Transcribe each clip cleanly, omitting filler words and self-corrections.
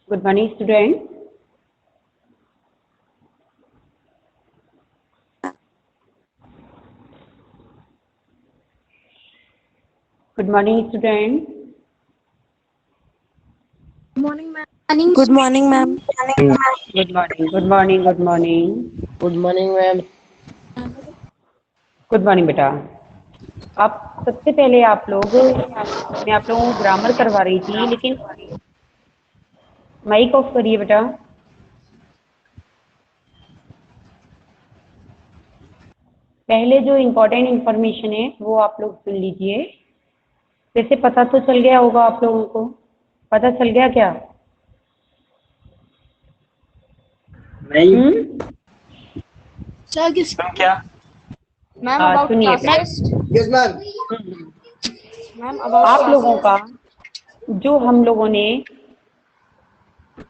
Good morning, student. Good morning, student. Good morning, ma'am. Good morning. Good morning. Good morning. Good morning ma'am. Good morning बेटा। आप सबसे पहले आप लोग मैं आप लोगों को ग्रामर करवा रही थी, लेकिन माइक ऑफ करिए बेटा। पहले जो इम्पोर्टेंट इंफॉर्मेशन है वो आप लोग सुन लीजिए। वैसे पता तो चल गया होगा आप लोगों को, पता चल गया क्या? नहीं सर किस क्या मैम अबाउट सुनिए class test yes ma'am. Ma'am about आप लोगों का जो हम लोगों ने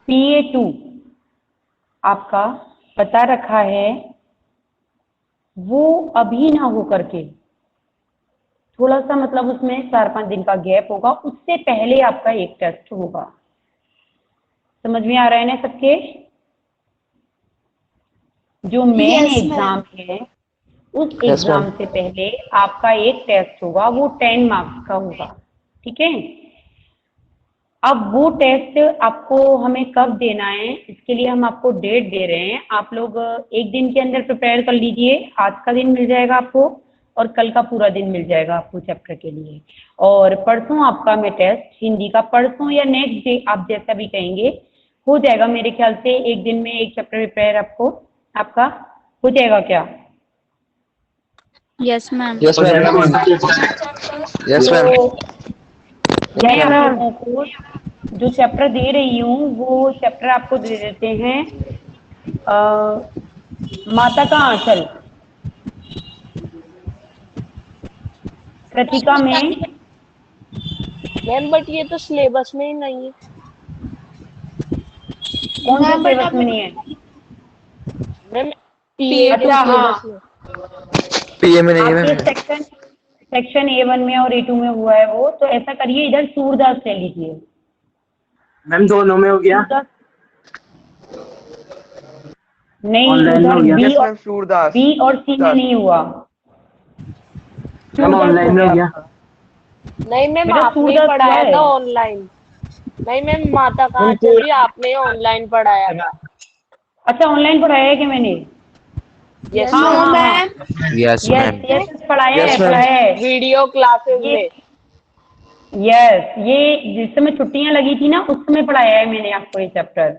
PA2 आपका बता रखा है, वो अभी ना हो करके थोड़ा सा मतलब उसमें 4-5 दिन का गैप होगा, उससे पहले आपका एक टेस्ट होगा। समझ में आ रहा है ना सबके? जो मेन एग्जाम है उस एग्जाम से पहले आपका एक टेस्ट होगा, वो 10 मार्क्स का होगा। ठीक है? अब वो टेस्ट आपको हमें कब देना है, इसके लिए हम आपको डेट दे रहे हैं। आप लोग एक दिन के अंदर प्रिपेयर कर लीजिए। आज का दिन मिल जाएगा आपको और कल का पूरा दिन मिल जाएगा आपको चैप्टर के लिए। और परसों आपका मैं टेस्ट हिंदी का, परसों या नेक्स्ट डे आप जैसा भी कहेंगे, हो जाएगा। मेरे ख्याल से एक दिन में एक चैप्टर प्रिपेयर आपको आपका हो जाएगा क्या? Yes ma'am yes ma'am. Yes ma'am. मैं आप लोगों को जो चैप्टर दे रही हूँ वो चैप्टर आपको दे देते हैं माता का आंचल। कृतिका में मैम बट ये तो सिलेबस में ही नहीं है। कौन से सिलेबस में नहीं है? मैम पीए के अच्छा सिलेबस हाँ, में। पीए में नहीं है आपके मैम। सेक्शन A1 में और A2 में हुआ है वो। तो ऐसा करिए, इधर सूरदास ले लीजिए। मैम दोनों में हो गया। सूरदास नहीं, ऑनलाइन में उधर हो गया। बी और सी में नहीं हुआ। मैम सूरदास हो ऑनलाइन में गया हो गया। आपका। नहीं मैम बेटा आपने ही सूरदास हुआ पढ़ाया है। था ऑनलाइन। नहीं मैम माता का आंचल भी आपने ऑनलाइन पढ़ाया था। अच्छा, ऑनलाइन पढ़ाया है क्या मैंने? यस हाँ मैम। हाँ हाँ, यस मैम। यस यस, पढ़ाया है यस मैम। पढ़ाया है वीडियो क्लासेस ये। में। यस, ये जिस समय छुट्टियां लगी थी ना, उस समय पढ़ाया है मैंने आपको ये चैप्टर।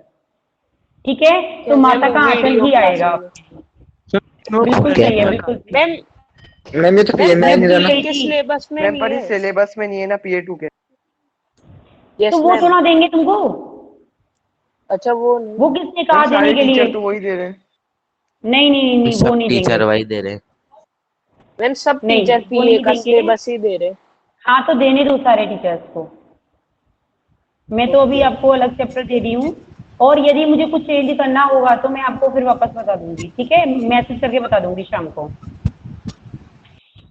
ठीक है? तो मैम माता का आंचल वीडियो ही आएगा। क्लासेस में। बिल्कुल ओके सही है, बिल्कुल सही है। मैम मैम ये तो पीए मैम में आ मैं नहीं भूल रहा ना। गई के थी। सिलेबस में मैम नहीं पर है। इस सिलेबस में नहीं है ना PA2 के। तो यस वो मैम। थोड़ा देंगे तुमको? अच्छा वो नहीं। वो किसने मैम कहा देने सारे के लिए? टीचर तो वही दे रहे हैं। नहीं नहीं नहीं, वो सब नहीं टीचर देंगे। वही दे रहे हैं। मैम सब नहीं, टीचर वो पीए नहीं का देंगे। सिलेबस ही दे रहे। हाँ, तो देने दो सारे टीचर्स को। मैं तो अभी ओके। आपको अलग चैप्टर दे रही हूँ। और यदि मुझे कुछ चेंज करना होगा तो मैं आपको फिर वापस बता दूंगी। ठीक है? मैसेज करके बता दूंगी शाम को।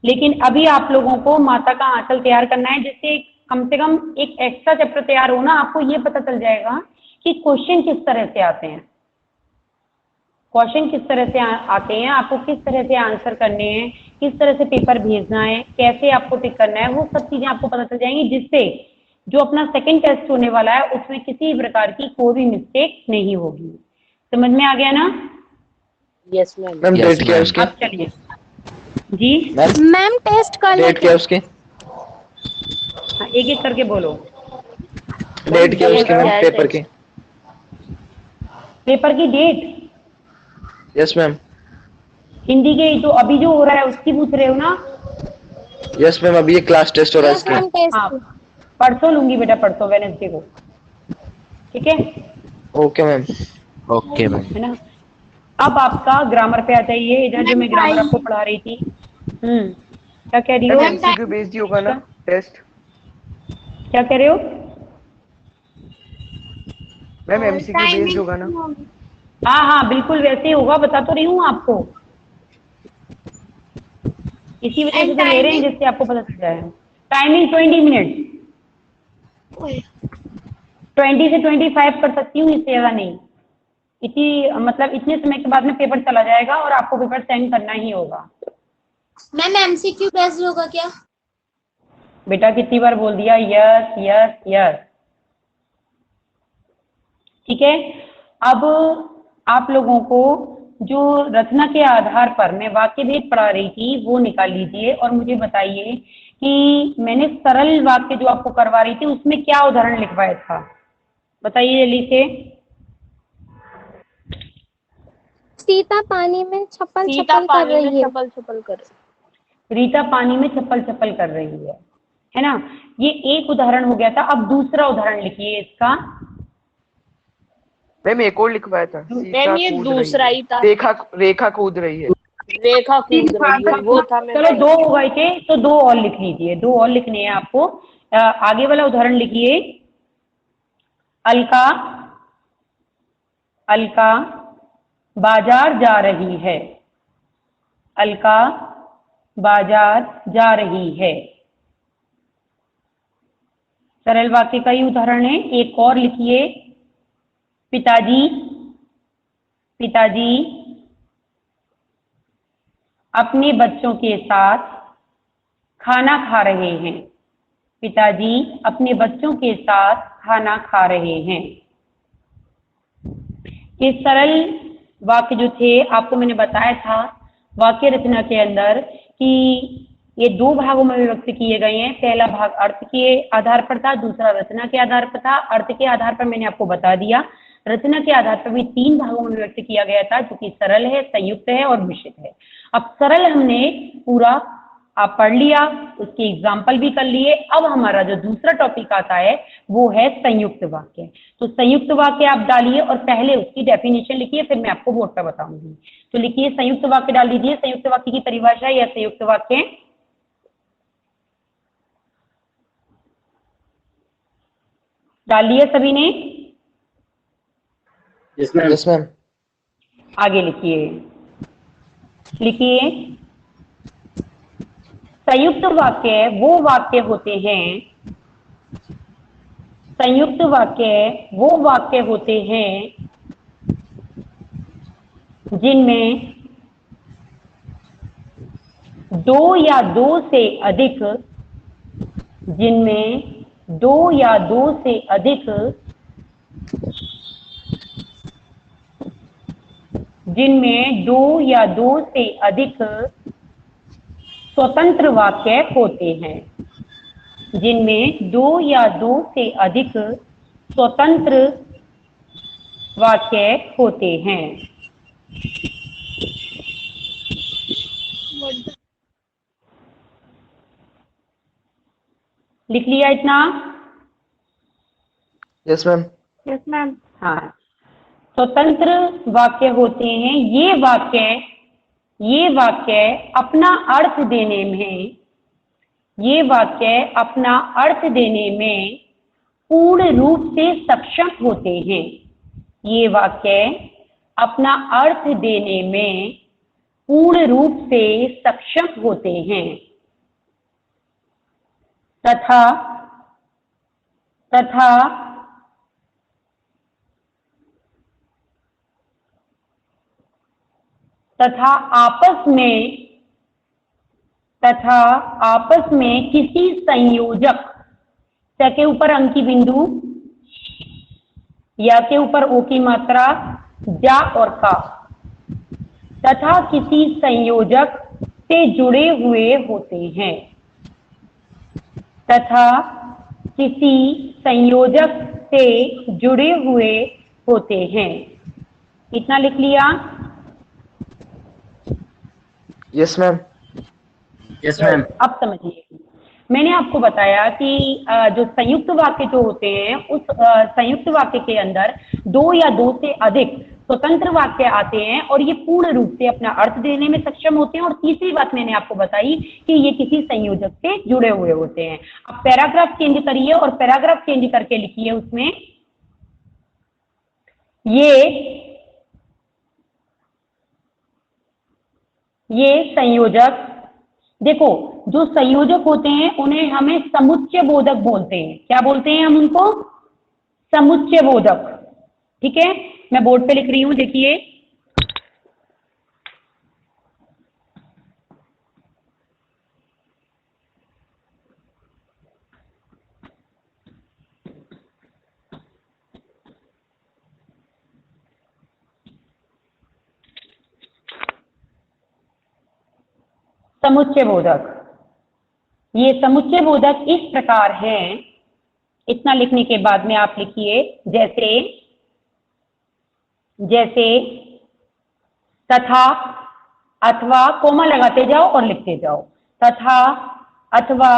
लेकिन अभी आप लोगों को माता का आंचल तैयार करना है, जिससे कम से कम एक एक्स्ट्रा चैप्टर तैयार हो ना, आपको ये पता चल जाएगा कि क्वेश्चन किस तरह से आते हैं। क्वेश्चन किस तरह से आते हैं, आपको किस तरह से आंसर करने हैं, किस तरह से पेपर भेजना है, कैसे आपको टिक करना है, वो सब चीजें आपको पता चल जाएंगी, जिससे जो अपना सेकंड टेस्ट होने वाला है उसमें किसी प्रकार की कोई भी मिस्टेक नहीं होगी। समझ में आ गया ना? Yes ma'am. Ma'am Yes, date क्या है उसकी? अब चलिए जी। मैम टेस्ट का डेट क्या है उसकी? हाँ, एक एक करके बोलो। मैम डेट क्या है डेट उसकी क्या मैम, है पेपर की? टेस्ट? पेपर की डेट यस मैम। हिंदी के जो अभी जो हो रहा है उसकी पूछ रहे हो ना? यस मैम, अभी ये क्लास टेस्ट हो रहा है यस इसकी। मैम टेस्ट हाँ, परसों लूंगी बेटा, परसों वेडनेसडे को। ठीक है? Okay ma'am. Okay ma'am. है ना? अब आपका ग्रामर पे आ जाइए। इधर जो मैं ग्रामर आपको पढ़ा रही थी। क्या कह रही हो? मैम MCQ बेस्ड ही होगा ना टेस्ट? क्या कह रहे हो? मैम MCQ बेस्ड होगा ना? हाँ हाँ, बिल्कुल वैसे ही होगा, बता तो रही हूँ आपको। इसी वजह से तो ले रहे हैं, जिससे आपको पता चल जाए। Timing 20 minute. 20 से 25 कर सकती हूँ, इससे ज्यादा नहीं। इतनी मतलब इतने समय के बाद में पेपर चला जाएगा और आपको पेपर सेंड करना ही होगा। मैम एमसीक्यू बेस्ड होगा क्या? बेटा कितनी बार बोल दिया, यस यस यस। ठीक है, अब आप लोगों को जो रचना के आधार पर मैं वाक्य भेद पढ़ा रही थी वो निकाल लीजिए और मुझे बताइए कि मैंने सरल वाक्य जो आपको करवा रही थी उसमें क्या उदाहरण लिखवाया था, बताइए जल्दी से। सीता पानी में छप्पल सीता छप्पल कर पानी में रही है। छपल छपल कर। रीता पानी में चप्पल चप्पल कर रही है ना। ये एक उदाहरण हो गया था। अब दूसरा उदाहरण लिखिए इसका। मैम एक और लिखवाया था, सीता ये कूद दूसरा रही ही है, था। रेखा कूद रही है। रेखा कूद रही है, वो था मैं। चलो दो हो गए थे तो दो और लिख लीजिए, दो और लिखने हैं आपको। आगे वाला उदाहरण लिखिए। अलका अलका बाजार जा रही है। अलका बाजार जा रही है। सरल वाक्य का ही उदाहरण है। एक और लिखिए। पिताजी पिताजी अपने बच्चों के साथ खाना खा रहे हैं। पिताजी अपने बच्चों के साथ खाना खा रहे हैं। ये सरल वाक्य जो थे आपको मैंने बताया था वाक्य रचना के अंदर कि ये दो भागों में व्यक्त किए गए हैं। पहला भाग अर्थ के आधार पर था, दूसरा रचना के आधार पर था। अर्थ के आधार पर मैंने आपको बता दिया, रचना के आधार पर भी तीन भागों में व्यक्त किया गया था, जो कि सरल है, संयुक्त है और मिश्रित है। अब सरल हमने पूरा आप पढ़ लिया, उसके एग्जाम्पल भी कर लिए। अब हमारा जो दूसरा टॉपिक आता है वो है संयुक्त वाक्य। तो संयुक्त वाक्य आप डालिए और पहले उसकी डेफिनेशन लिखिए, फिर मैं आपको बोर्ड पर बताऊंगी। तो लिखिए, संयुक्त वाक्य डाल दीजिए। संयुक्त वाक्य की परिभाषा या संयुक्त वाक्य डाल लिया सभी ने? Yes ma'am. आगे लिखिए। लिखिए, संयुक्त वाक्य वो वाक्य होते हैं, संयुक्त वाक्य वो वाक्य होते हैं जिनमें दो या दो से अधिक जिनमें दो या दो से अधिक जिनमें दो या दो से अधिक स्वतंत्र वाक्य होते हैं। जिनमें दो या दो से अधिक स्वतंत्र वाक्य होते हैं। लिख लिया इतना? Yes ma'am. Yes ma'am. हाँ, स्वतंत्र वाक्य होते हैं ये वाक्य अपना अर्थ देने में, ये वाक्य अपना अर्थ देने में पूर्ण रूप से सक्षम होते हैं। ये वाक्य अपना अर्थ देने में पूर्ण रूप से सक्षम होते हैं तथा तथा तथा आपस में किसी संयोजक, स के ऊपर अंकी बिंदु, या के ऊपर ओ की मात्रा, जा और का, तथा किसी संयोजक से जुड़े हुए होते हैं। तथा किसी संयोजक से जुड़े हुए होते हैं। इतना लिख लिया? Yes ma'am. Yes ma'am. अब समझिए, मैंने आपको बताया कि जो संयुक्त वाक्य जो होते हैं उस संयुक्त वाक्य के अंदर दो या दो से अधिक स्वतंत्र वाक्य आते हैं और ये पूर्ण रूप से अपना अर्थ देने में सक्षम होते हैं। और तीसरी बात मैंने आपको बताई कि ये किसी संयोजक से जुड़े हुए होते हैं। अब पैराग्राफ चेंज करिए और पैराग्राफ चेंज करके लिखिए उसमें ये संयोजक, देखो जो संयोजक होते हैं उन्हें हमें समुच्चय बोधक बोलते हैं। क्या बोलते हैं हम उनको? समुच्चय बोधक। ठीक है, मैं बोर्ड पे लिख रही हूं, देखिए। समुच्चय बोधक, ये समुच्चय बोधक इस प्रकार हैं। इतना लिखने के बाद में आप लिखिए, जैसे जैसे तथा, अथवा, कोमा लगाते जाओ और लिखते जाओ। तथा, अथवा,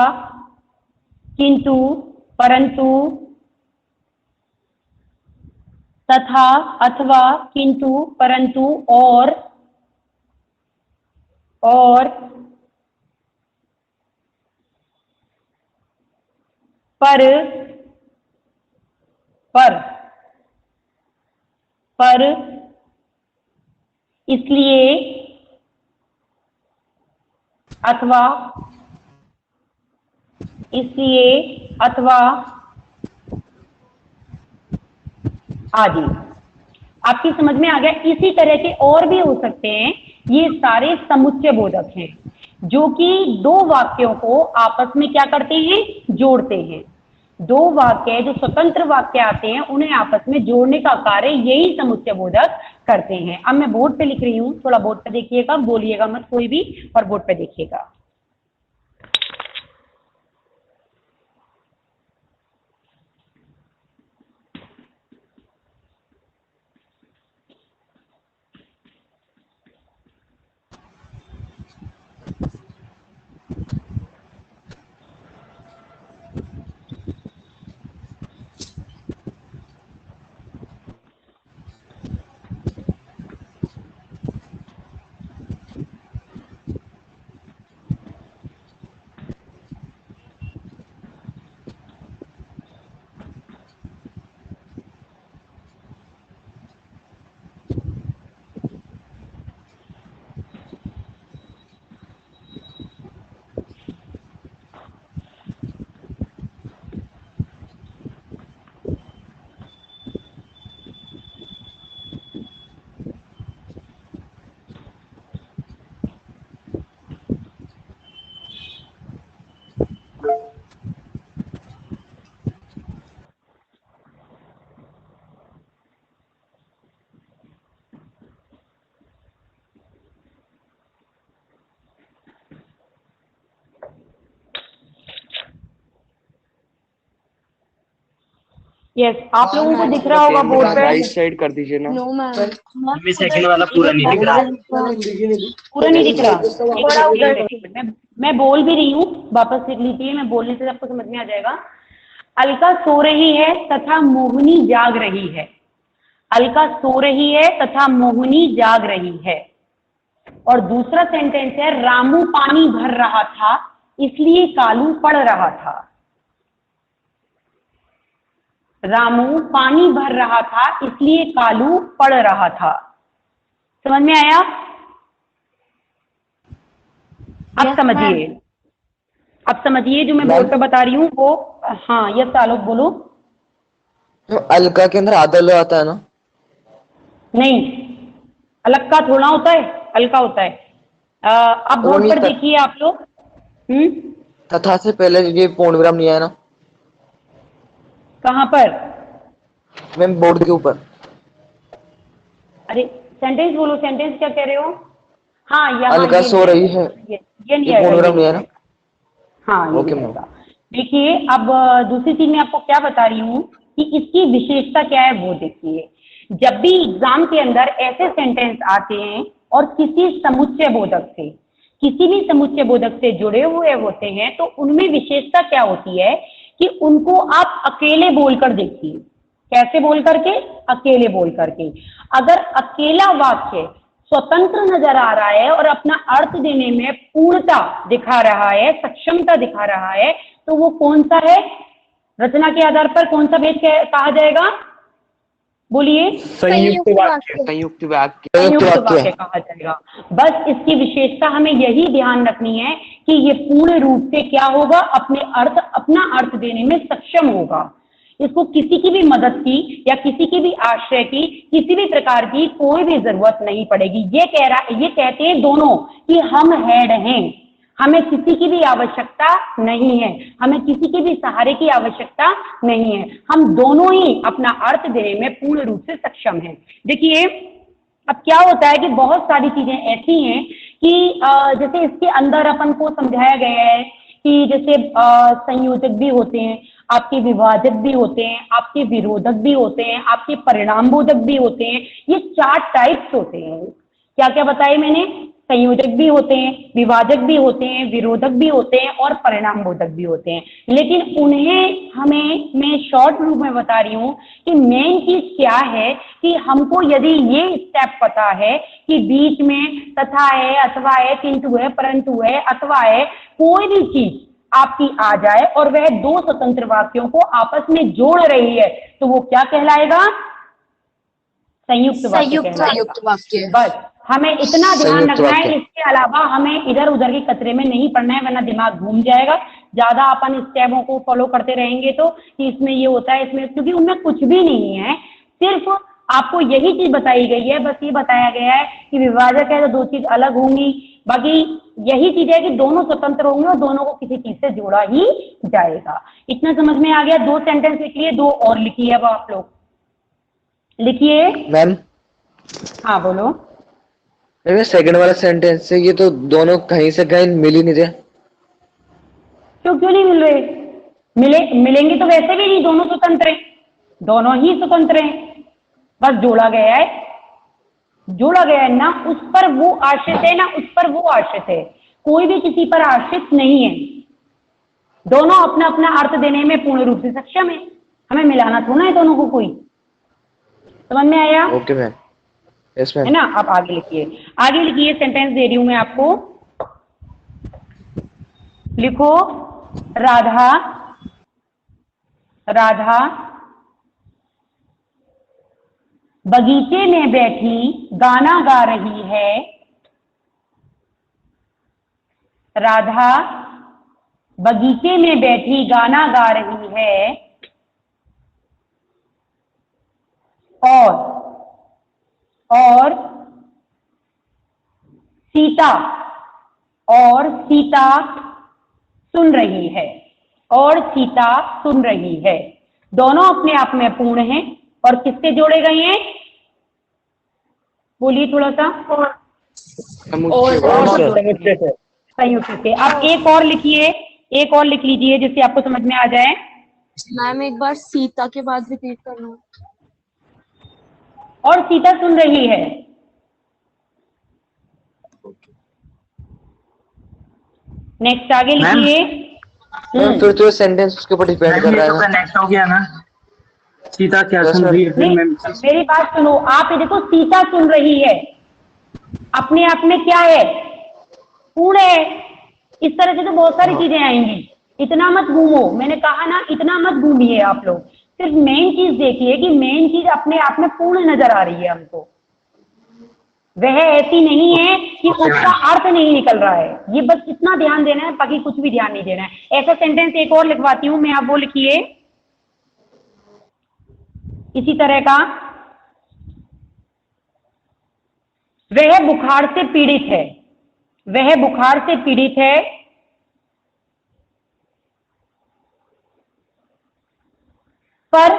किंतु, परंतु, तथा, अथवा, किंतु, परंतु, और पर, इसलिए, अथवा, आदि। आपकी समझ में आ गया? इसी तरह के और भी हो सकते हैं। ये सारे समुच्चय बोधक हैं जो कि दो वाक्यों को आपस में क्या करते हैं, जोड़ते हैं। दो वाक्य जो स्वतंत्र वाक्य आते हैं उन्हें आपस में जोड़ने का कार्य यही समुच्चय बोधक करते हैं। अब मैं बोर्ड पे लिख रही हूँ, थोड़ा बोर्ड पे देखिएगा, बोलिएगा मत कोई भी, और बोर्ड पे देखिएगा। यस, आप लोगों को दिख रहा होगा बोर्ड पे? राइट साइड कर दीजिए ना। सेकंड वाला पूरा नहीं दिख रहा। पूरा नहीं दिख रहा, थोड़ा उधर। मैं बोल भी रही हूँ, वापस लिख लीजिए, मैं बोलने से आपको समझ में आ जाएगा। अलका सो रही है तथा मोहिनी जाग रही है। अलका सो रही है तथा मोहिनी जाग रही है। और दूसरा सेंटेंस है, रामू पानी भर रहा था इसलिए कालू पढ़ रहा था। रामू पानी भर रहा था इसलिए कालू पढ़ रहा था। समझ में आया? अब समझिए, अब समझिए जो मैं बोर्ड पे बता रही हूँ वो। हाँ, यस आलोक बोलो। अलका के अंदर आधा ल आता है ना? नहीं, अलग का थोड़ा होता है, अलका होता है। अब बोर्ड पर देखिए आप लोग। तथा से पहले ये पूर्ण विराम नहीं आया ना? कहाँ पर? मैम बोर्ड के ऊपर। अरे सेंटेंस बोलो, सेंटेंस क्या कह रहे हो? हाँ, यहाँ अलका सो रही है, ये नहीं पूर्ण विराम नहीं है ना? हाँ, ओके मैम। देखिए, अब दूसरी चीज मैं आपको क्या बता रही हूँ कि इसकी विशेषता क्या है वो देखिए। जब भी एग्जाम के अंदर ऐसे सेंटेंस आते हैं और किसी समुच्चय बोधक से, किसी भी समुच्चय बोधक से जुड़े हुए होते हैं, तो उनमें विशेषता क्या होती है कि उनको आप अकेले बोलकर देखिए। कैसे बोल करके? अकेले बोल करके। अगर अकेला वाक्य स्वतंत्र नजर आ रहा है और अपना अर्थ देने में पूर्णता दिखा रहा है, सक्षमता दिखा रहा है, तो वो कौन सा है? रचना के आधार पर कौन सा भेद कहा जाएगा? बोलिए। संयुक्त वाक्य। संयुक्त वाक्य। संयुक्त वाक्य कहा जाएगा। बस इसकी विशेषता हमें यही ध्यान रखनी है कि ये पूर्ण रूप से क्या होगा? अपना अर्थ देने में सक्षम होगा। इसको किसी की भी मदद की या किसी की भी आश्रय की, किसी भी प्रकार की कोई भी जरूरत नहीं पड़ेगी। ये कहते हैं दोनों कि हम हेड हैं, हमें किसी की भी आवश्यकता नहीं है, हमें किसी के भी सहारे की आवश्यकता नहीं है, हम दोनों ही अपना अर्थ देने में पूर्ण रूप से सक्षम हैं। देखिए अब क्या होता है कि बहुत सारी चीजें ऐसी हैं कि जैसे इसके अंदर अपन को समझाया गया है कि जैसे संयोजक भी होते हैं, आपके विभाजक भी होते हैं, आपके विरोधक भी होते हैं, आपके परिणामबोधक भी होते हैं। ये 4 टाइप्स होते हैं। क्या क्या बताए मैंने? संयोजक भी होते हैं, विभाजक भी होते हैं, विरोधक भी होते हैं और परिणाम बोधक भी होते हैं। लेकिन उन्हें मैं शॉर्ट रूप में बता रही हूं कि मेन चीज क्या है कि हमको यदि ये स्टेप पता है कि बीच में तथा है, अथवा है, किंतु है, परंतु है, अथवा है, कोई भी चीज आपकी आ जाए और वह 2 स्वतंत्र वाक्यों को आपस में जोड़ रही है तो वो क्या कहलाएगा? संयुक्त वाक्य। बस हमें इतना ध्यान रखना है, इसके अलावा हमें इधर उधर के कचरे में नहीं पड़ना है, वरना दिमाग घूम जाएगा। ज्यादा अपन स्टेपों को फॉलो करते रहेंगे तो कि इसमें ये होता है, इसमें, क्योंकि उनमें कुछ भी नहीं है, सिर्फ आपको यही चीज बताई गई है। बस ये बताया गया है कि विभाजक है तो 2 चीज अलग होंगी, बाकी यही चीज है कि दोनों स्वतंत्र होंगे और दोनों को किसी चीज से जोड़ा ही जाएगा। इतना समझ में आ गया? 2 सेंटेंस लिख लिए, 2 और लिखिए। अब आप लोग लिखिए मैम। हाँ बोलो। सेकंड वाला सेंटेंस से ये तो दोनों कहीं से कहीं मिल ही नहीं रहे। क्यों नहीं मिल रहे? मिलेंगे तो वैसे भी नहीं, दोनों स्वतंत्र हैं, दोनों ही स्वतंत्र हैं, बस जोड़ा गया है ना उस पर वो आश्रित है ना उस पर वो आश्रित है, कोई भी किसी पर आश्रित नहीं है। दोनों अपना अपना अर्थ देने में पूर्ण रूप से सक्षम है, हमें मिलाना थोड़ा है दोनों को। कोई समझ में आया? Okay ma'am. Yes ma'am. है ना? आप आगे लिखिए, सेंटेंस दे रही हूं मैं आपको। लिखो, राधा बगीचे में बैठी गाना गा रही है। राधा बगीचे में बैठी गाना गा रही है और सीता सुन रही है। दोनों अपने आप में पूर्ण हैं और किससे जोड़े गए हैं? बोलिए थोड़ा सा। संयुक्त से। अब एक और लिख लीजिए जिससे आपको समझ में आ जाए। मैम एक बार सीता के बाद रिपीट करना। और सीता सुन रही है। नेक्स्ट आगे लिखिए। फिर तो सेंटेंस उसके ऊपर डिपेंड कर रहा है। नेक्स्ट हो गया ना, सीता क्या सुन रही है? मेरी बात सुनो, आप ये देखो, सीता सुन रही है अपने आप में क्या है? पूर्ण है। इस तरह से तो बहुत सारी चीजें आएंगी, इतना मत घूमो। मैंने कहा ना, इतना मत घूमिए आप लोग, सिर्फ मेन चीज देखिए कि मेन चीज अपने आप में पूर्ण नजर आ रही है हमको। वह ऐसी नहीं है कि उसका अर्थ नहीं निकल रहा है, ये बस इतना ध्यान देना है, बाकी कुछ भी ध्यान नहीं देना है। ऐसा सेंटेंस एक और लिखवाती हूं मैं, आप वो लिखिए इसी तरह का। वह बुखार से पीड़ित है। पर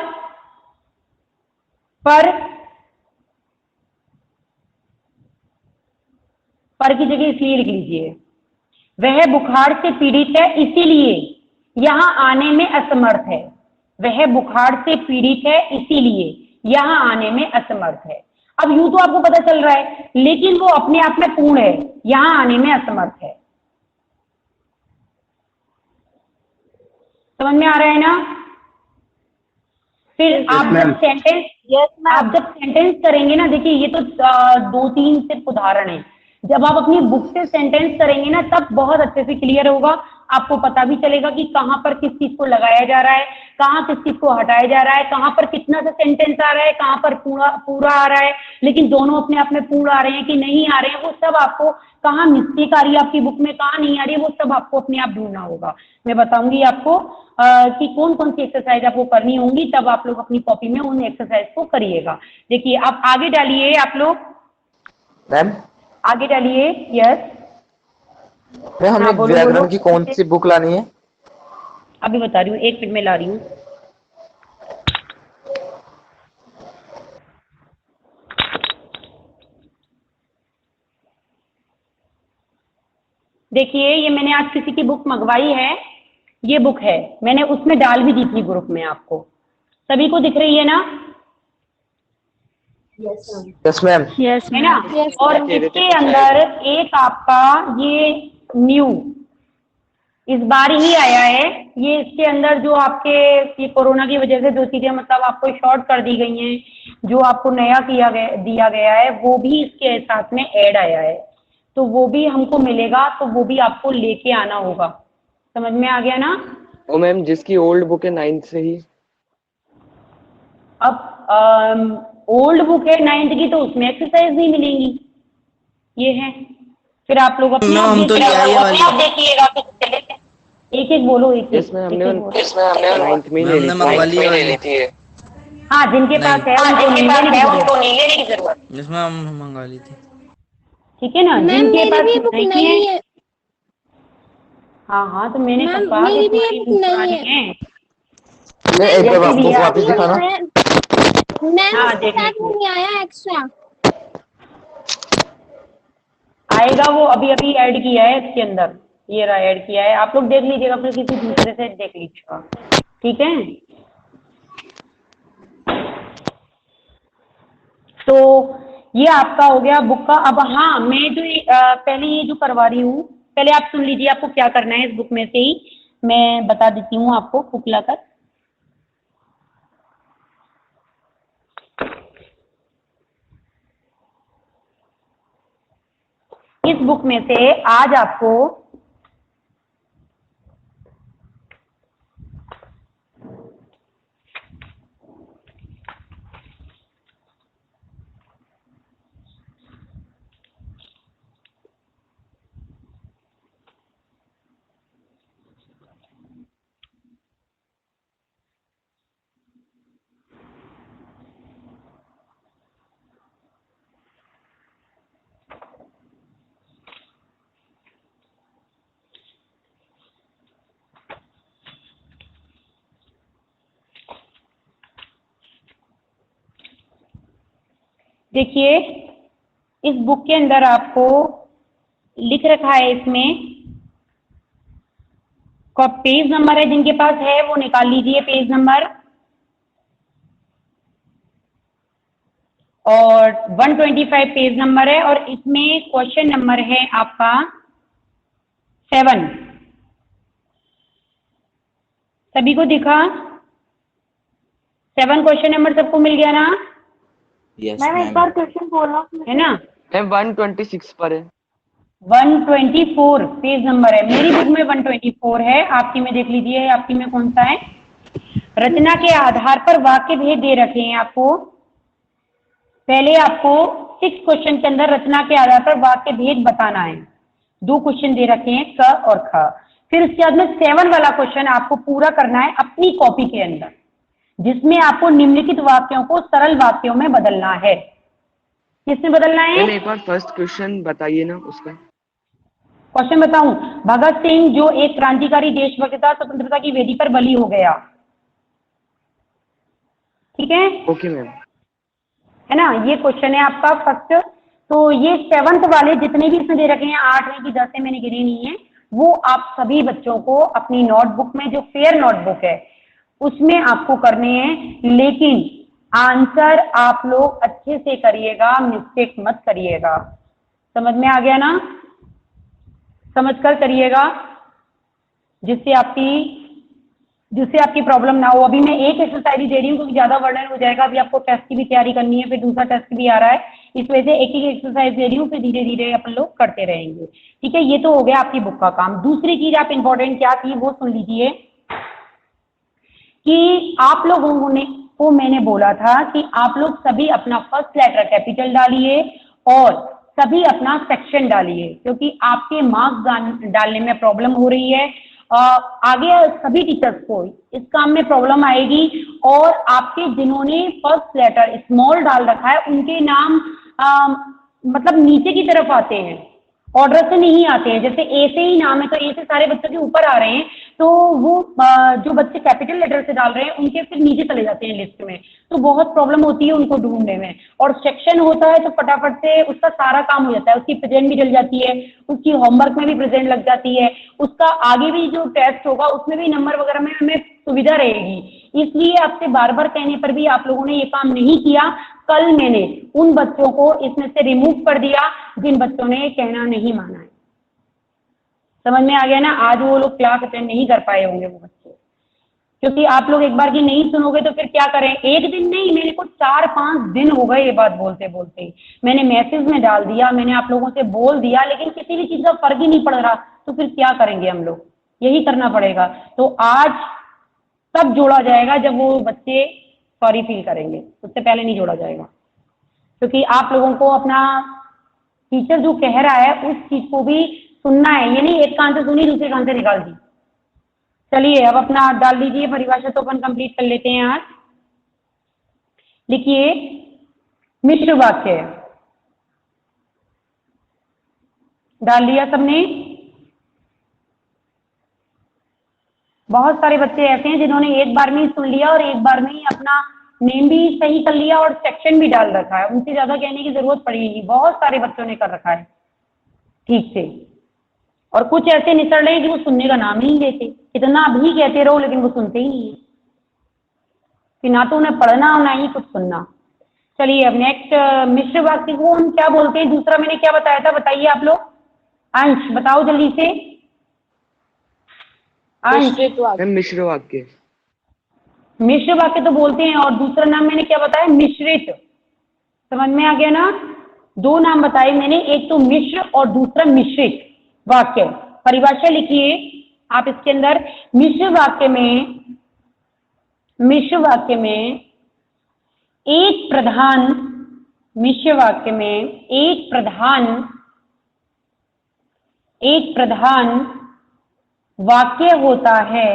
की जगह इसलिए लिख लीजिए, वह बुखार से पीड़ित है इसीलिए यहां आने में असमर्थ है। वह बुखार से पीड़ित है इसीलिए यहां आने में असमर्थ है। अब यूं तो आपको पता चल रहा है, लेकिन वो अपने आप में पूर्ण है, यहां आने में असमर्थ है। समझ में आ रहा है ना? फिर आप जब सेंटेंस करेंगे ना, देखिए ये तो 2-3 सिर्फ उदाहरण है। जब आप अपनी बुक से सेंटेंस करेंगे ना, तब बहुत अच्छे से क्लियर होगा, आपको पता भी चलेगा कि कहां पर किस चीज को लगाया जा रहा है, कहां किस चीज को हटाया जा रहा है, कहां पर कितना सा सेंटेंस आ रहा है, कहां पर पूरा आ रहा है, लेकिन दोनों अपने आप में पूर्ण आ रहे हैं कि नहीं आ रहे हैं, वो सब आपको, कहां मिस्टेक आ रही है आपकी बुक में, कहां नहीं आ रही है, वो सब आपको अपने आप ढूंढना होगा। मैं बताऊंगी आपको कि कौन कौन सी एक्सरसाइज आपको करनी होंगी, तब आप लोग अपनी कॉपी में उन एक्सरसाइज को करिएगा। देखिए आप आगे डालिए, आप लोग मैम आगे डालिए। यस मैम हमें हाँ, बोलो, व्याकरण बोलो। की कौन सी बुक लानी है? अभी बता रही हूँ, 1 मिनट में ला रही हूँ। देखिए ये मैंने आज किसी की बुक मंगवाई है, ये बुक है, मैंने उसमें डाल भी दी थी ग्रुप में, आपको सभी को दिख रही है ना? Yes ma'am. है ना? Yes, और ma'am. इसके अंदर एक आपका ये न्यू इस बार ही आया है, ये इसके अंदर जो आपके ये कोरोना की वजह से जो चीजें मतलब आपको शॉर्ट कर दी गई हैं, जो आपको नया दिया गया है, वो भी इसके साथ में ऐड आया है, तो वो भी हमको मिलेगा, तो वो भी आपको लेके आना होगा। समझ में आ गया ना? ओ मैम, जिसकी ओल्ड बुक है 9th से ही। अब ओल्ड बुक है 9th की, तो उसमें एक्सरसाइज नहीं मिलेंगी, ये है। फिर आप लोग अपने आप देखिएगा, एक एक बोलो, एक यस मैम, हमने 9th में ही ले ली थी। ले ली थी। हाँ, जिनके पास है उनको नहीं लेने की जरूरत, जिसमें हम मंगा ली थी। ठीक है ना? मैम जिनके मेरी पास भी बुक नहीं है। हाँ, तो मैंने मैम कहा मेरी कि भी तुम्हारी बुक बुक नहीं पुरानी है। है। ले एक बार भी बुक है, वापस दिखाना। मैम हाँ, उसके देख साथ लीजिए। नहीं आया एक्स्ट्रा। आएगा, वो अभी अभी ऐड किया है इसके अंदर, ये रहा ऐड किया है, आप लोग देख लीजिएगा, फिर किसी दूसरे से देख लीजिएगा, ठीक है? तो ये आपका हो गया बुक का। अब हाँ, मैं जो पहले ये जो करवा रही हूँ, पहले आप सुन लीजिए आपको क्या करना है। इस बुक में से ही मैं बता देती हूँ आपको बुक लाकर। इस बुक में से आज आपको देखिए, इस बुक के अंदर आपको लिख रखा है, इसमें पेज नंबर है, जिनके पास है वो निकाल लीजिए पेज नंबर, और 125 पेज नंबर है, और इसमें क्वेश्चन नंबर है आपका 7। सभी को दिखा? 7 क्वेश्चन नंबर सबको मिल गया ना? मैम एक बार क्वेश्चन बोलो, है ना? मैम 126 पर है। 124 पेज नंबर है, मेरी बुक में 124 है, आपकी में देख लीजिए आपकी में कौन सा है। रचना के आधार पर वाक्य भेद दे रखे हैं आपको। पहले आपको 6 क्वेश्चन के अंदर रचना के आधार पर वाक्य भेद बताना है। 2 क्वेश्चन दे रखे हैं, क और ख। फिर उसके बाद में 7 वाला क्वेश्चन आपको पूरा करना है अपनी कॉपी के अंदर, जिसमें आपको निम्नलिखित वाक्यों को सरल वाक्यों में बदलना है। किसमें बदलना है? मैम एक बार फर्स्ट क्वेश्चन बताइए ना उसका। क्वेश्चन बताऊं? भगत सिंह जो एक क्रांतिकारी देशभक्त था, स्वतंत्रता की वेदी पर बली हो गया। ठीक है? Okay ma'am. है ना? ये क्वेश्चन है आपका फर्स्ट। तो ये 7th वाले जितने भी इसमें दे रखे हैं, 8 है कि 10 है, मैंने गिने नहीं है, वो आप सभी बच्चों को अपनी नोटबुक में, जो फेयर नोटबुक है उसमें आपको करने हैं, लेकिन आंसर आप लोग अच्छे से करिएगा, मिस्टेक मत करिएगा। समझ में आ गया ना? समझकर करिएगा, जिससे आपकी प्रॉब्लम ना हो। अभी मैं एक एक्सरसाइज दे रही हूँ क्योंकि ज्यादा वर्णन हो जाएगा, अभी आपको टेस्ट की भी तैयारी करनी है, फिर दूसरा टेस्ट भी आ रहा है, इस वजह से एक एक्सरसाइज दे रही हूँ, फिर धीरे धीरे अपन लोग करते रहेंगे। ठीक है? ये तो हो गया आपकी बुक का काम। दूसरी चीज आप इंपॉर्टेंट क्या थी वो सुन लीजिए, कि आप लोगों को मैंने बोला था कि आप लोग सभी अपना फर्स्ट लेटर कैपिटल डालिए और सभी अपना सेक्शन डालिए, क्योंकि आपके मार्क्स डालने में प्रॉब्लम हो रही है। आगे सभी टीचर्स को इस काम में प्रॉब्लम आएगी। और आपके जिन्होंने फर्स्ट लेटर स्मॉल डाल रखा है उनके नाम मतलब नीचे की तरफ आते हैं, ऑर्डर से नहीं आते हैं। जैसे ए से ही नाम है तो ए से सारे बच्चों के ऊपर आ रहे हैं, तो वो जो बच्चे कैपिटल लेटर से डाल रहे हैं उनके फिर नीचे चले जाते हैं लिस्ट में, तो बहुत प्रॉब्लम होती है उनको ढूंढने में। और सेक्शन होता है तो फटाफट से उसका सारा काम हो जाता है, उसकी प्रेजेंट भी डल जाती है, उसकी होमवर्क में भी प्रेजेंट लग जाती है, उसका आगे भी जो टेस्ट होगा उसमें भी नंबर वगैरह में हमें सुविधा रहेगी। इसलिए आपसे बार बार कहने पर भी आप लोगों ने ये काम नहीं किया। कल मैंने उन बच्चों को इसमें से रिमूव कर दिया जिन बच्चों ने कहना नहीं माना है। समझ में आ गया ना? आज वो लोग क्लास अटेंड नहीं कर पाए होंगे वो बच्चे, क्योंकि आप लोग एक बार की नहीं सुनोगे तो फिर क्या करें। एक दिन नहीं, मेरे को 4-5 दिन हो गए ये बात बोलते बोलते। मैंने मैसेज में डाल दिया, मैंने आप लोगों से बोल दिया, लेकिन किसी भी चीज का फर्क ही नहीं पड़ रहा, तो फिर क्या करेंगे हम लोग? यही करना पड़ेगा। तो आज तब जोड़ा जाएगा जब वो बच्चे सॉरी फील करेंगे, उससे पहले नहीं जोड़ा जाएगा। क्योंकि आप लोगों को अपना टीचर जो कह रहा है उस चीज को भी सुनना है, ये नहीं एक कान से सुनी दूसरे कान से निकाल दी। चलिए अब अपना डाल लीजिए परिभाषा, तो अपन कंप्लीट कर लेते हैं आज। लिखिए मिश्र वाक्य। डाल लिया सबने? बहुत सारे बच्चे ऐसे हैं जिन्होंने एक बार में ही सुन लिया और एक बार में ही अपना नेम भी सही कर लिया और सेक्शन भी डाल रखा है, उनसे ज्यादा कहने की जरूरत पड़ेगी। बहुत सारे बच्चों ने कर रखा है ठीक से। और कुछ ऐसे निसर रहे हैं कि वो सुनने का नाम ही नहीं लेते, कितना भी कहते रहो लेकिन वो सुनते ही नहीं है, कि ना तो उन्हें पढ़ना और ना ही कुछ सुनना। चलिए अब नेक्स्ट मिश्र वाक्य को हम क्या बोलते हैं? दूसरा मैंने क्या बताया था, बताइए आप लोग। अंश बताओ जल्दी से। मिश्रित वाक्य। मिश्र वाक्य। मिश्र वाक्य तो बोलते हैं, और दूसरा नाम मैंने क्या बताया? मिश्रित। समझ में आ गया ना? दो नाम बताए मैंने, एक तो मिश्र और दूसरा मिश्रित वाक्य। परिभाषा लिखिए आप इसके अंदर। मिश्र वाक्य में एक प्रधान, मिश्र वाक्य में एक प्रधान वाक्य होता है,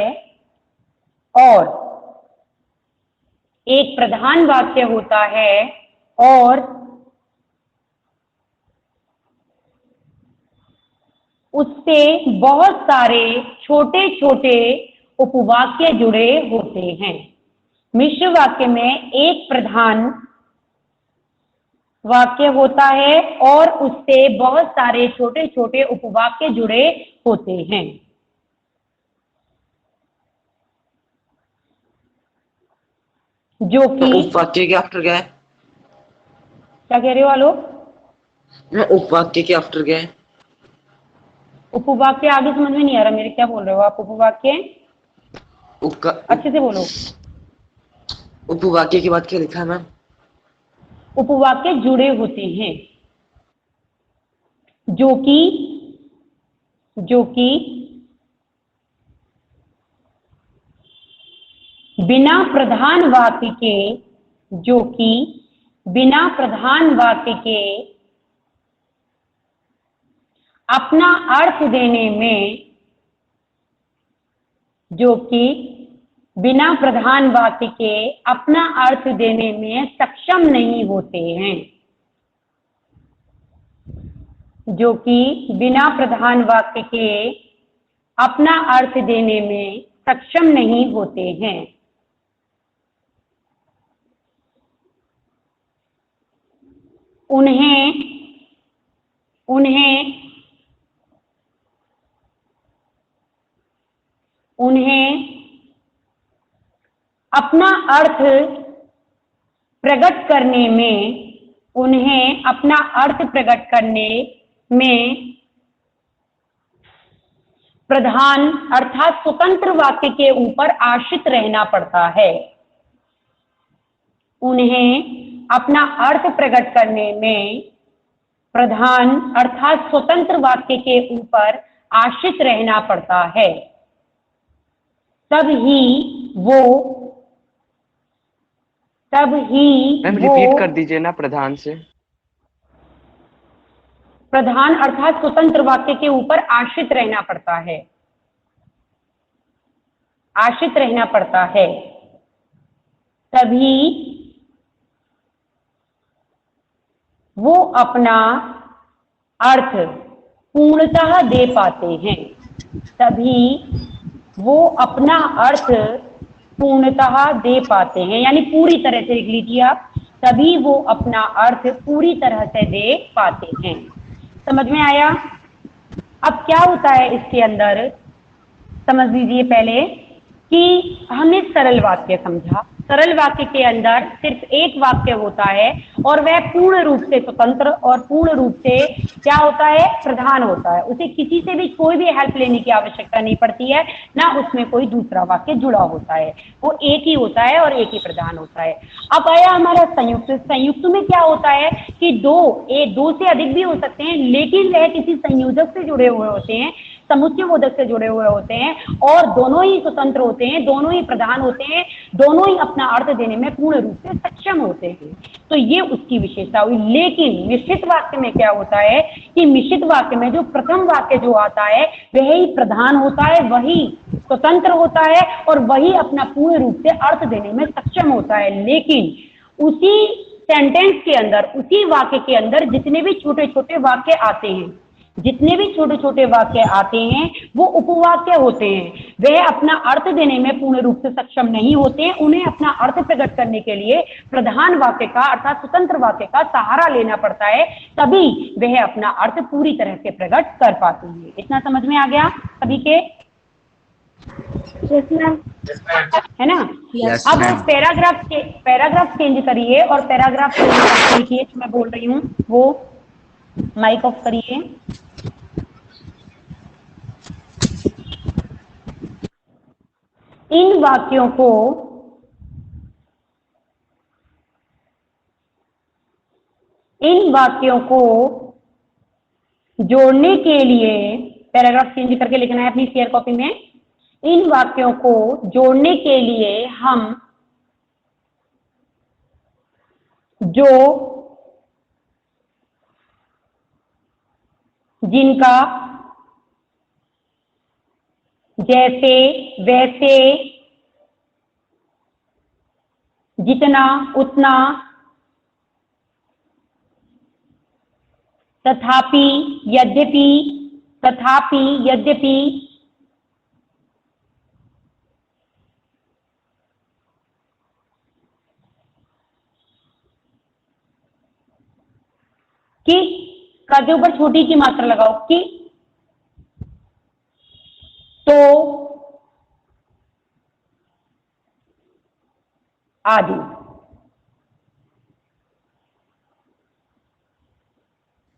और एक प्रधान वाक्य होता है और उससे बहुत सारे छोटे छोटे उपवाक्य जुड़े होते हैं। मिश्र वाक्य में एक प्रधान वाक्य होता है और उससे बहुत सारे छोटे छोटे उपवाक्य जुड़े होते हैं। जो कि उपवाक्य के आफ्टर क्या है? क्या कह रहे हो आलोक? उपवाक्य के आफ्टर क्या है? उपवाक्य आगे समझ में नहीं आ रहा मेरे, क्या बोल रहे हो आप? उपवाक्य अच्छे से बोलो। उपवाक्य के बाद क्या लिखा है मैम? उपवाक्य जुड़े होते हैं, जो कि बिना प्रधान वाक्य के अपना अर्थ देने में, जो कि बिना प्रधान वाक्य के अपना अर्थ देने में सक्षम नहीं होते हैं। जो कि बिना प्रधान वाक्य के अपना अर्थ देने में सक्षम नहीं होते हैं। उन्हें अपना अर्थ प्रकट करने में प्रधान अर्थात स्वतंत्र वाक्य के ऊपर आश्रित रहना पड़ता है। उन्हें अपना अर्थ प्रकट करने में प्रधान अर्थात स्वतंत्र वाक्य के ऊपर आश्रित रहना पड़ता है, तब ही वो मैम रिपीट कर दीजिए ना प्रधान से। प्रधान अर्थात स्वतंत्र वाक्य के ऊपर आश्रित रहना पड़ता है। आश्रित रहना पड़ता है, तभी वो अपना अर्थ पूर्णतः दे पाते हैं, तभी वो अपना अर्थ पूर्णतः दे पाते हैं, यानी पूरी तरह से लिख लीजिए आप, तभी वो अपना अर्थ पूरी तरह से दे पाते हैं। समझ में आया? अब क्या होता है इसके अंदर, समझ लीजिए पहले कि हमने सरल वाक्य समझा। सरल वाक्य के अंदर सिर्फ एक वाक्य होता है और वह पूर्ण रूप से स्वतंत्र और पूर्ण रूप से क्या होता है, प्रधान होता है। उसे किसी से भी कोई भी हेल्प लेने की आवश्यकता नहीं पड़ती है, ना उसमें कोई दूसरा वाक्य जुड़ा होता है, वो एक ही होता है और एक ही प्रधान होता है। अब आया हमारा संयुक्त। संयुक्त में क्या होता है कि दो से अधिक भी हो सकते हैं, लेकिन वह किसी संयोजक से जुड़े हुए होते हैं, समुच्चय बोधक से जुड़े हुए होते हैं और दोनों ही स्वतंत्र होते हैं, दोनों ही प्रधान होते हैं, दोनों ही अपना अर्थ देने में पूर्ण रूप से सक्षम होते हैं। तो ये उसकी विशेषता हुई। लेकिन मिश्रित वाक्य में क्या होता है कि मिश्रित वाक्य में जो प्रथम वाक्य जो आता है वह ही प्रधान होता है, वही स्वतंत्र होता है और वही अपना पूर्ण रूप से अर्थ देने में सक्षम होता है। लेकिन उसी सेंटेंस के अंदर, उसी वाक्य के अंदर जितने भी छोटे छोटे वाक्य आते हैं, जितने भी छोटे छोटे वाक्य आते हैं वो उपवाक्य होते हैं। वह अपना अर्थ देने में पूर्ण रूप से सक्षम नहीं होते हैं, उन्हें अपना अर्थ प्रकट करने के लिए प्रधान वाक्य का अर्थात स्वतंत्र वाक्य का सहारा लेना पड़ता है, तभी वह अपना अर्थ पूरी तरह से प्रकट कर पाते हैं। इतना समझ में आ गया सभी के? है ना? अब पैराग्राफ चेंज करिए और पैराग्राफ लिखिए जो मैं बोल रही हूँ वो। माइक ऑफ करिए। इन वाक्यों को जोड़ने के लिए पैराग्राफ चेंज करके लिखना है अपनी शेयर कॉपी में। इन वाक्यों को जोड़ने के लिए हम जो, जिनका, जैसे, वैसे, जितना, उतना, तथापि, यद्यपि, तथापि, यद्यपि, कि का के ऊपर छोटी की मात्रा लगाओ, कि, तो, आदि।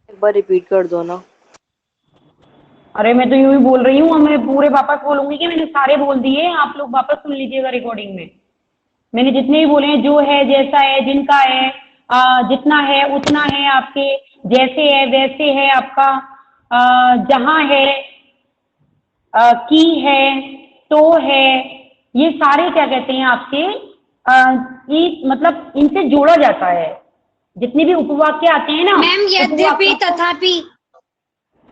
एक बार रिपीट कर दो ना। अरे मैं तो यूं ही बोल रही हूँ, मैं पूरे वापस बोलूंगी कि मैंने सारे बोल दिए, आप लोग वापस सुन लीजिएगा रिकॉर्डिंग में। मैंने जितने भी बोले हैं, जो है, जैसा है, जिनका है, जितना है, उतना है, आपके जैसे है, वैसे है, आपका जहां है, की है, तो है, ये सारे क्या कहते हैं आपके, ये मतलब इनसे जोड़ा जाता है। जितने भी उपवाक्य आते हैं ना मैम, यद्यपि, तथापि।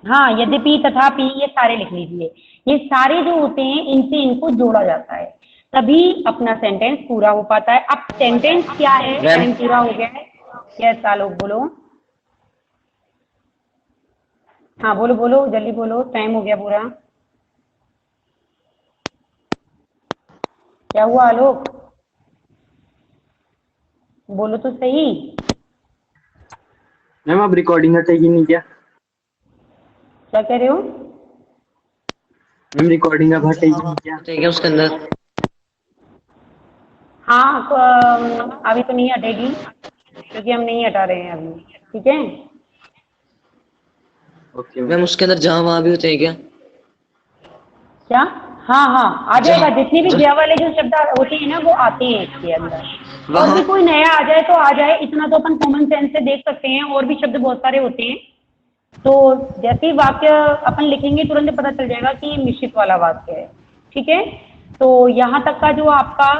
हाँ, यद्यपि, तथापि, ये सारे लिख लीजिए। ये सारे जो होते हैं इनसे इनको जोड़ा जाता है, तभी अपना सेंटेंस पूरा हो पाता है। अब सेंटेंस क्या है, टाइम पूरा हो गया है। कैसा लोग बोलो? हाँ बोलो बोलो, जल्दी बोलो, टाइम हो गया पूरा। क्या हुआ आलोक? बोलो तो सही। मैम अब रिकॉर्डिंग हटेगी नहीं क्या? क्या कह रहे हो? मैम रिकॉर्डिंग अब हटेगी नहीं क्या? क्या उसके अंदर? हाँ, अभी तो नहीं हटेगी क्योंकि हम नहीं हटा रहे हैं अभी, ठीक है? ओके मैम उसके अंदर जहाँ वहाँ भी होते हैं क्या? क्या? हाँ हाँ, आ जाएगा। जितने भी जय वाले जो शब्द होते हैं ना वो आते हैं इसके अंदर। और भी कोई नया आ जाए तो आ जाए, इतना तो अपन कॉमन सेंस से देख सकते हैं। और भी शब्द बहुत सारे होते हैं, तो जैसे ही वाक्य अपन लिखेंगे तुरंत पता चल जाएगा कि ये मिश्रित वाला वाक्य है, ठीक है? तो यहाँ तक का जो आपका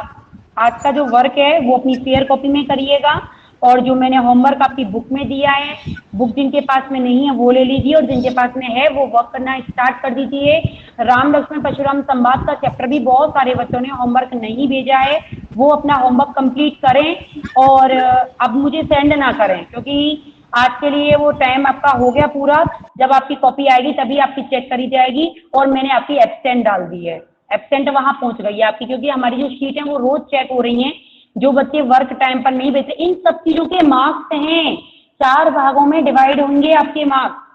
आज का जो वर्क है वो अपनी शेयर कॉपी में करिएगा। और जो मैंने होमवर्क आपकी बुक में दिया है, बुक जिनके पास में नहीं है वो ले लीजिए, और जिनके पास में है वो वर्क करना स्टार्ट कर दीजिए। राम लक्ष्मण परशुराम संवाद का चैप्टर भी बहुत सारे बच्चों ने होमवर्क नहीं भेजा है, वो अपना होमवर्क कंप्लीट करें और अब मुझे सेंड ना करें, क्योंकि आज के लिए वो टाइम आपका हो गया पूरा। जब आपकी कॉपी आएगी तभी आपकी चेक करी जाएगी, और मैंने आपकी एब्सेंट डाल दी है, एब्सेंट वहां पहुंच गई है आपकी, क्योंकि हमारी जो शीट है वो रोज चेक हो रही है। जो बच्चे वर्क टाइम पर नहीं भेजते, इन सब चीजों के मार्क्स हैं, 4 भागों में डिवाइड होंगे आपके मार्क्स।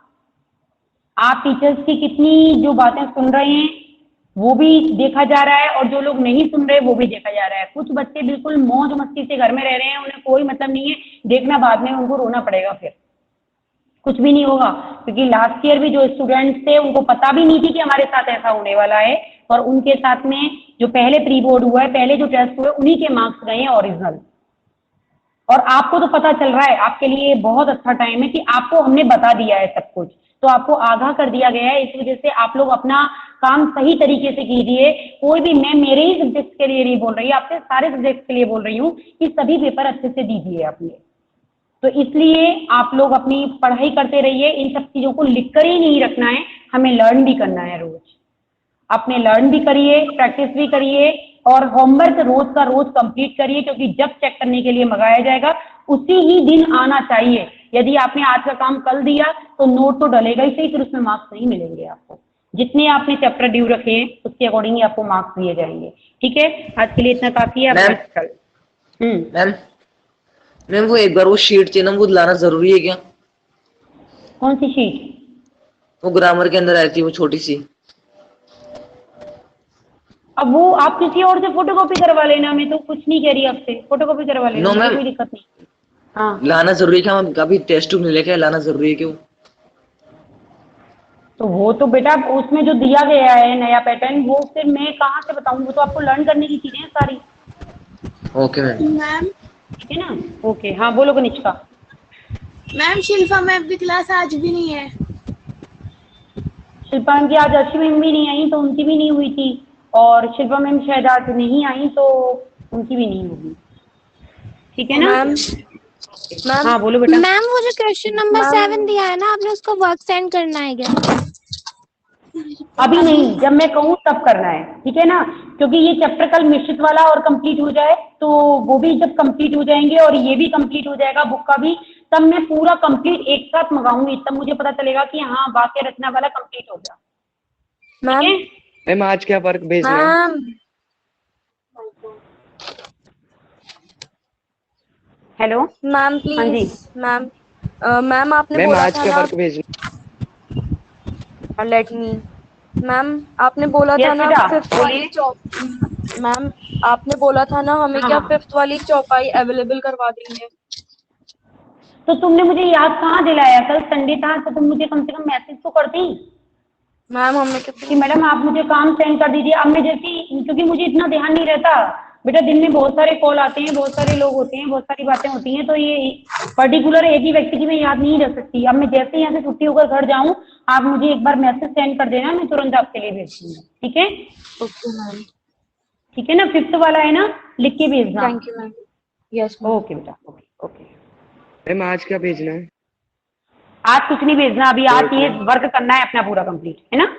आप टीचर्स की कितनी जो बातें सुन रहे हैं वो भी देखा जा रहा है, और जो लोग नहीं सुन रहे वो भी देखा जा रहा है। कुछ बच्चे बिल्कुल मौज मस्ती से घर में रह रहे हैं, उन्हें कोई मतलब नहीं है, देखना बाद में उनको रोना पड़ेगा, फिर कुछ भी नहीं होगा, क्योंकि लास्ट ईयर भी जो स्टूडेंट्स थे उनको पता भी नहीं थी कि हमारे साथ ऐसा होने वाला है, और उनके साथ में जो पहले प्री बोर्ड हुआ है, पहले जो टेस्ट हुए, उन्हीं के मार्क्स गए हैं ओरिजिनल। और आपको तो पता चल रहा है, आपके लिए बहुत अच्छा टाइम है कि आपको हमने बता दिया है सब कुछ, तो आपको आगाह कर दिया गया है। इस वजह से आप लोग अपना काम सही तरीके से कीजिए। कोई भी, मैं मेरे ही सब्जेक्ट के लिए नहीं बोल रही, आपसे सारे सब्जेक्ट के लिए बोल रही हूँ कि सभी पेपर अच्छे से दीजिए अपने। तो इसलिए आप लोग अपनी पढ़ाई करते रहिए, इन सब चीजों को लिख कर ही नहीं रखना है, हमें लर्न भी करना है रोज। अपने लर्न भी करिए, प्रैक्टिस भी करिए, और होमवर्क रोज का रोज कंप्लीट करिए, क्योंकि जब चेक करने के लिए मंगाया जाएगा उसी ही दिन आना चाहिए। यदि आपने आज का काम कल दिया तो नोट तो डलेगा ही सही, फिर उसमें मार्क्स नहीं मिलेंगे आपको। जितने आपने चैप्टर ड्यू रखे हैं उसके अकॉर्डिंग ही आपको मार्क्स दिए जाएंगे। ठीक है, आज के लिए इतना काफी है। मैम, कल मैम वो एक बार वो शीट थी ना, वो लाना जरूरी है क्या? कौन सी शीट? वो ग्रामर के अंदर आई थी, वो छोटी सी। अब वो आप किसी और से फोटोकॉपी करवा लेना, मैं तो कुछ नहीं कह रही आपसे, फोटोकॉपी करवा लेना। नो मैम, कोई दिक्कत नहीं। हाँ, लाना जरूरी है क्या मैम? कभी टेस्ट ट्यूब नहीं लेके लाना जरूरी है क्यों? तो वो तो बेटा उसमें जो दिया गया है नया पैटर्न, वो फिर मैं कहाँ से बताऊँ, वो तो आपको लर्न करने की चीजें हैं सारी। Okay ma'am. मैम ठीक है ना? ओके, हाँ बोलो कनिष्का। मैम शिल्पा मैम की क्लास आज भी नहीं है। शिल्पा मैम की आज अर्शी मैम भी नहीं आई, तो उनकी भी नहीं हुई थी, और शिल्पा मैम शायद आज नहीं आई तो उनकी भी नहीं होगी। ठीक है ना? हाँ बोलो बेटा। मैम वो जो क्वेश्चन नंबर 7 दिया है ना आपने, उसको वर्क सेंड करना है क्या? अभी नहीं, जब मैं कहूँ तब करना है, ठीक है ना? क्योंकि ये चैप्टर कल मिश्रित वाला और कंप्लीट हो जाए, तो वो भी जब कंप्लीट हो जाएंगे और ये भी कंप्लीट हो जाएगा बुक का भी, तब मैं पूरा कंप्लीट एक साथ मंगाऊंगी, तब मुझे पता चलेगा कि हाँ वाक्य रचना वाला कंप्लीट हो गया। ठीक है? मैम आज क्या वर्क भेजना है? हेलो मैम हाँ जी। प्लीज मैम, मैम आपने मैम बोला आज था क्या ना, वर्क भेजना? लेट मी, मैम आपने बोला था Yes, ना बेटा, फिफ्थ वाली मैम आपने बोला था ना हमें क्या हाँ। फिफ्थ वाली चौपाई अवेलेबल करवा देंगे? तो तुमने मुझे याद कहाँ दिलाया? कल संडे था तो तुम मुझे कम से कम मैसेज तो करती मैम हमें कि कितनी मैडम आप मुझे काम सेंड कर दीजिए। अब मैं जैसी, क्योंकि मुझे इतना ध्यान नहीं रहता बेटा, दिन में बहुत सारे कॉल आते हैं, बहुत सारे लोग होते हैं, बहुत सारी बातें होती हैं, तो ये पर्टिकुलर एक ही व्यक्ति की मैं याद नहीं रख सकती। अब मैं जैसे यहाँ से छुट्टी होकर घर जाऊँ, आप मुझे एक बार मैसेज सेंड कर देना, मैं तुरंत आपके लिए भेज दूंगी। ठीक है? ओके मैम, ठीक है ना? फिफ्थ वाला है ना, लिख के भेजना। Thank you ma'am. Yes okay बेटा, ओके ओके। मैम आज क्या भेजना है? आज कुछ नहीं भेजना, अभी आज ये वर्क करना है अपना पूरा कंप्लीट, है ना?